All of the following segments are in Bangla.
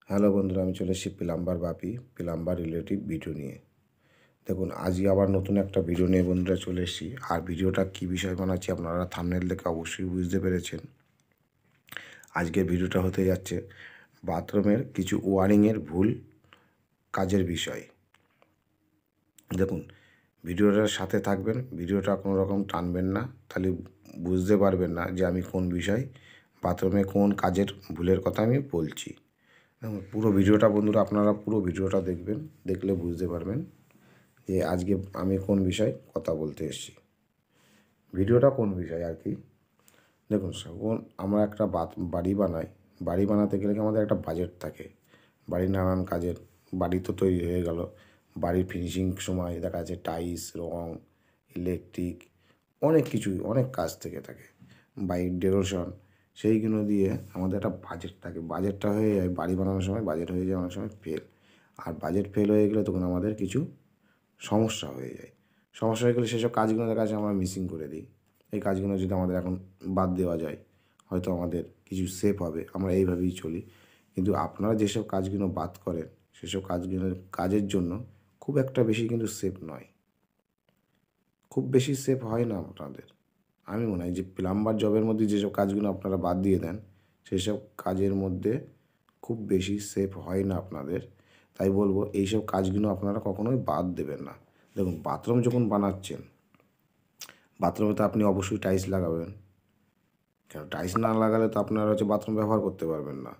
হ্যালো বন্ধুরা, আমি চলে এসেছি প্লাম্বার বাপি প্লাম্বার রিলেটিভ ভিডিও নিয়ে। দেখুন, আজই আবার নতুন একটা ভিডিও নিয়ে বন্ধুরা চলে এসেছি। আর ভিডিওটা কী বিষয় বানাচ্ছি আপনারা থাম্বনেল দেখে অবশ্যই বুঝতে পেরেছেন। আজকের ভিডিওটা হতে যাচ্ছে বাথরুমের কিছু ওয়ারিংয়ের ভুল কাজের বিষয়। দেখুন, ভিডিওটার সাথে থাকবেন, ভিডিওটা কোনো রকম টানবেন না, তাহলে বুঝতে পারবেন না যে আমি কোন বিষয় বাথরুমে কোন কাজের ভুলের কথা আমি বলছি। পুরো ভিডিওটা বন্ধুরা আপনারা পুরো ভিডিওটা দেখবেন, দেখলে বুঝতে পারবেন যে আজকে আমি কোন বিষয় কথা বলতে এসেছি। ভিডিওটা কোন বিষয় আর কি। দেখুন, যখন আমরা একটা বাড়ি বানাই, বাড়ি বানাতে গেলে কি আমাদের একটা বাজেট থাকে। বাড়ির নানান কাজের, বাড়ি তো তৈরি হয়ে গেল, বাড়ির ফিনিশিং সময় দেখা যাচ্ছে টাইলস, রং, ইলেকট্রিক, অনেক কিছুই অনেক কাজ থেকে থাকে। বাড়ির ডেকোরেশন, সেইগুলো দিয়ে আমাদের একটা বাজেট থাকে। বাজেটটা হয়ে যায় বাড়ি বানানোর সময়, বাজেট হয়ে যায় অনেক সময় ফেল। আর বাজেট ফেল হয়ে গেলে তখন আমাদের কিছু সমস্যা হয়ে যায়। সমস্যা হয়ে গেলে সেসব কাজগুলো দেখা যাচ্ছে আমরা মিসিং করে দিই। এই কাজগুলো যদি আমাদের এখন বাদ দেওয়া যায়, হয়তো আমাদের কিছু সেভ হবে, আমরা এইভাবেই চলি। কিন্তু আপনারা যেসব কাজগুলো বাদ করেন, সেসব কাজের জন্য খুব একটা বেশি কিন্তু সেভ নয়, খুব বেশি সেভ হয় না আপনাদের। আমি মনে হয় যে প্লাম্বার জবের মধ্যে যেসব কাজগুলো আপনারা বাদ দিয়ে দেন, সেসব কাজের মধ্যে খুব বেশি সেভ হয় না আপনাদের। তাই বলবো এইসব কাজগুলো আপনারা কখনোই বাদ দেবেন না। দেখুন, বাথরুম যখন বানাচ্ছেন, বাথরুমে তো আপনি অবশ্যই টাইলস লাগাবেন। কেন টাইলস না লাগালে তো আপনারা বাথরুম ব্যবহার করতে পারবেন না।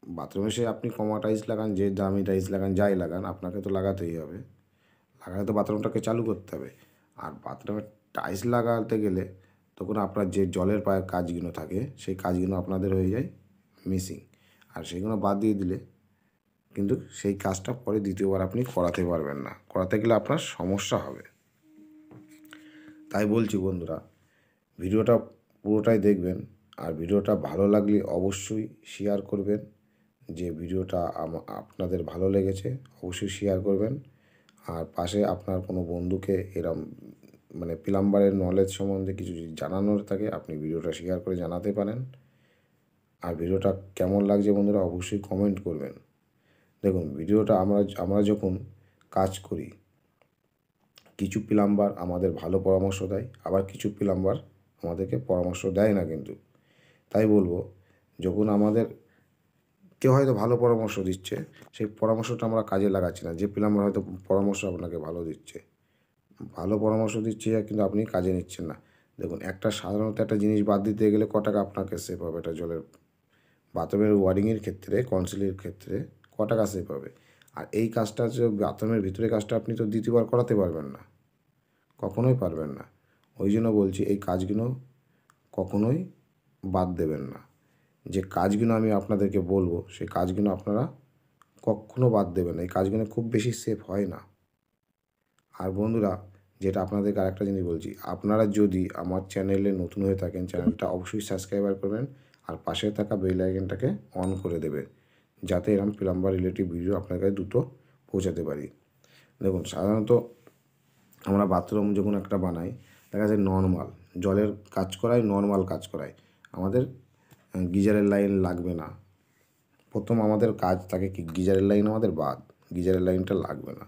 বাথরুমে সে আপনি কমা টাইলস লাগান, যে দামি টাইলস লাগান, যাই লাগান, আপনাকে তো লাগাতেই হবে। লাগালে তো বাথরুমটাকে চালু করতে হবে। আর বাথরুমে টাইলস লাগাতে গেলে তখন আপনার যে জলের পায়ের কাজগুলো থাকে, সেই কাজগুলো আপনাদের হয়ে যায় মিসিং। আর সেগুলো বাদ দিয়ে দিলে কিন্তু সেই কাজটা পরে দ্বিতীয়বার আপনি করাতে পারবেন না, করাতে গেলে আপনার সমস্যা হবে। তাই বলছি বন্ধুরা, ভিডিওটা পুরোটাই দেখবেন। আর ভিডিওটা ভালো লাগলে অবশ্যই শেয়ার করবেন। যে ভিডিওটা আপনাদের ভালো লেগেছে অবশ্যই শেয়ার করবেন। আর পাশে আপনার কোনো বন্ধুকে এরম মানে প্লাম্বারের নলেজ সম্বন্ধে কিছু যদি জানানোর থাকে, আপনি ভিডিওটা শেয়ার করে জানাতে পারেন। আর ভিডিওটা কেমন লাগছে বন্ধুরা অবশ্যই কমেন্ট করবেন। দেখুন, ভিডিওটা আমরা যখন কাজ করি, কিছু প্লাম্বার আমাদের ভালো পরামর্শ দেয়, আবার কিছু প্লাম্বার আমাদেরকে পরামর্শ দেয় না কিন্তু। তাই বলবো, যখন আমাদের কেউ হয়তো ভালো পরামর্শ দিচ্ছে, সেই পরামর্শটা আমরা কাজে লাগাচ্ছি না। যে প্লাম্বার হয়তো পরামর্শ আপনাকে ভালো দিচ্ছে, ভালো পরামর্শ দিচ্ছে কিন্তু আপনি কাজে নিচ্ছেন না। দেখুন, সাধারণত একটা জিনিস বাদ দিতে গেলে ক টাকা আপনাকে সেভ হবে, এটা জলের বাথরুমের ওয়ারিংয়ের ক্ষেত্রে, কনসিলের ক্ষেত্রে ক টাকা সেভ হবে। আর এই কাজটা যে বাথরুমের ভিতরে কাজটা আপনি তো দ্বিতীয়বার করাতে পারবেন না, কখনোই পারবেন না। ওই জন্য বলছি এই কাজগুলো কখনোই বাদ দেবেন না। যে কাজগুলো আমি আপনাদেরকে বলবো, সেই কাজগুলো আপনারা কক্ষনো বাদ দেবেন না। এই কাজগুলো খুব বেশি সেভ হয় না। আর বন্ধুরা, যেটা আপনাদেরকে আরেকটা জিনিস বলছি, আপনারা যদি আমার চ্যানেলে নতুন হয়ে থাকেন, চ্যানেলটা অবশ্যই সাবস্ক্রাইবার করবেন। আর পাশে থাকা বেল আইকনটাকে অন করে দেবেন, যাতে এরকম প্লাম্বার রিলেটিভ ভিডিও আপনার কাছে দ্রুত পৌঁছাতে পারি। দেখুন, সাধারণত আমরা বাথরুম যখন একটা বানাই, দেখা যায় নর্মাল জলের কাজ করাই, নর্মাল কাজ করাই, আমাদের গিজারের লাইন লাগবে না। প্রথম আমাদের কাজ থাকে কি, গিজারের লাইন আমাদের বাদ, গিজারের লাইনটা লাগবে না।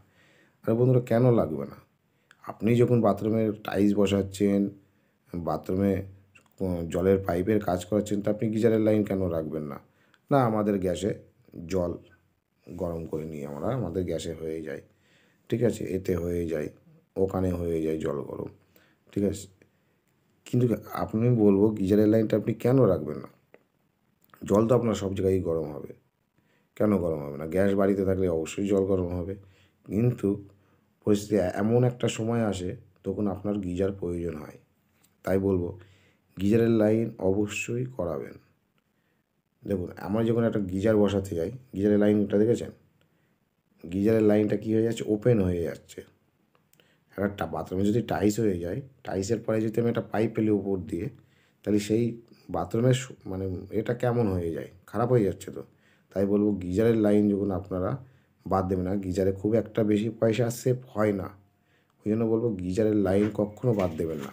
আর বন্ধুরা, কেন লাগবে না? আপনি যখন বাথরুমে টাইলস বসাচ্ছেন, বাথরুমে জলের পাইপের কাজ করাচ্ছেন, তা আপনি গিজারের লাইন কেন রাখবেন না? না, আমাদের গ্যাসে জল গরম করে নিই আমরা, আমাদের গ্যাসে হয়ে যায়, ঠিক আছে, এতে হয়ে যায়, ওখানে হয়ে যায় জল গরম, ঠিক আছে। কিন্তু আপনি বলবো গিজারের লাইনটা আপনি কেন রাখবেন না? জল তো আপনার সব জায়গায় গরম হবে, কেন গরম হবে না? গ্যাস বাড়িতে থাকলে অবশ্যই জল গরম হবে। কিন্তু পরিস্থিতি এমন একটা সময় আসে তখন আপনার গিজার প্রয়োজন হয়। তাই বলবো গিজারের লাইন অবশ্যই করাবেন। দেখুন, আমরা যখন একটা গিজার বসাতে যাই, গিজারের লাইনটা দেখেছেন? গিজারের লাইনটা কী হয়ে যাচ্ছে, ওপেন হয়ে যাচ্ছে। একটা বাথরুমে যদি টাইলস হয়ে যায়, টাইলসের পরে যদি আমি একটা পাইপ ফেলি উপর দিয়ে, তাহলে সেই বাথরুমের মানে এটা কেমন হয়ে যায়, খারাপ হয়ে যাচ্ছে তো। তাই বলবো গিজারের লাইন যখন আপনারা বাদ দেবেন না, গিজারে খুব একটা বেশি পয়সা সেভ হয় না। ওই জন্য বলবো গিজারের লাইন কখনও বাদ দেবেন না।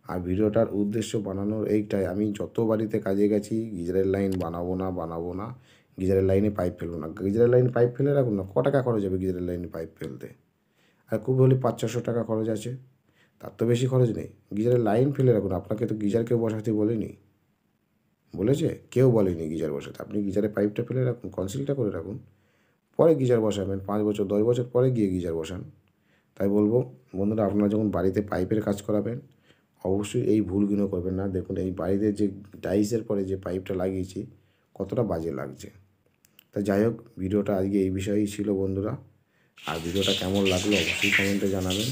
আর ভিডিওটার উদ্দেশ্য বানানোর এইটাই, আমি যত বাড়িতে কাজে গেছি গিজারের লাইন বানাবো না, গিজারের লাইনে পাইপ ফেলবো না। গিজারের লাইনে পাইপ ফেলে রাখুন না, টাকা খরচ হবে গিজারের লাইনে পাইপ ফেলতে? আর খুব হলে 500-600 টাকা খরচ আছে, তার তো বেশি খরচ নেই। গিজারের লাইন ফেলে রাখুন। আপনাকে তো গিজার কেউ বসাতে বলেনি, বলেছে? কেউ বলেনি গিজার বসাতে। আপনি গিজারের পাইপটা ফেলে রাখুন, কনসিলটা করে রাখুন, পরে গিজার বসাবেন। 5 বছর 10 বছর পরে গিয়ে গিজার বসান। তাই বলবো বন্ধুরা, আপনারা যখন বাড়িতে পাইপের কাজ করাবেন অবশ্যই এই ভুলগুলো করবেন না। দেখুন এই বাড়িতে যে টাইলসের পরে যে পাইপটা লাগিয়েছি কতটা বাজে লাগছে। তা যাই হোক, ভিডিওটা আজকে এই বিষয়েই ছিল বন্ধুরা। আর ভিডিওটা কেমন লাগলো অবশ্যই কমেন্টে জানাবেন।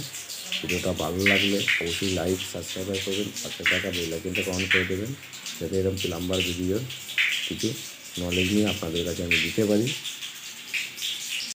ভিডিওটা ভালো লাগলে অবশ্যই লাইক সাবস্ক্রাইব করবেন, পাশে থাকা বেল আইকনটাকে অন করে দেবেন, যাতে এরকম প্লাম্বার ভিডিওর কিছু নলেজ নিয়ে আপনাদের কাছে আমি দিতে পারি।